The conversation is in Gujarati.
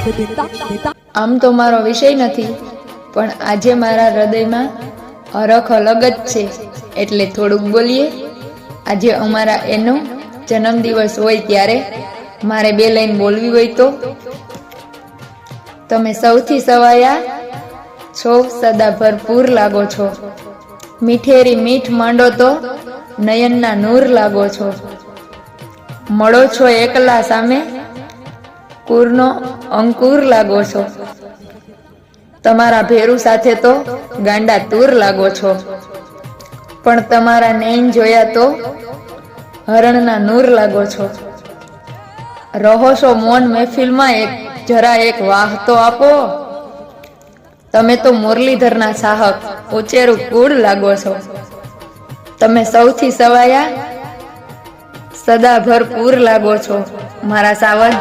આમ તો મારો વિષય નથી, પણ આજે મારા હૃદયમાં હરખ અલગ જ છે, એટલે થોડુંક બોલીએ. આજે અમારા એનો જન્મદિવસ હોય ત્યારે મારે 2 લાઈન બોલવી હોય તો. તમે સૌથી સવાયા છો, સદા ભરપૂર લાગો છો. મીઠેરી મીઠ માંડો તો નયનના નૂર લાગો છો. મળો છો એકલા સામે, કુરનો અંકુર લાગો છો. તમારા ભેરું સાથે તો ગાંડા તૂર લાગો છો. પણ તમારા નૈન જોયા તો હરણના નૂર લાગો છો. રહો છો મૌન મહેફિલમાં, જરા એક વાહ તો આપો. તમે તો મુરલીધરના ચાહક ઉચેરું કુળ લાગો છો. તમે સૌથી સવાયા સદા ભરપૂર લાગો છો, મારા સાવજ.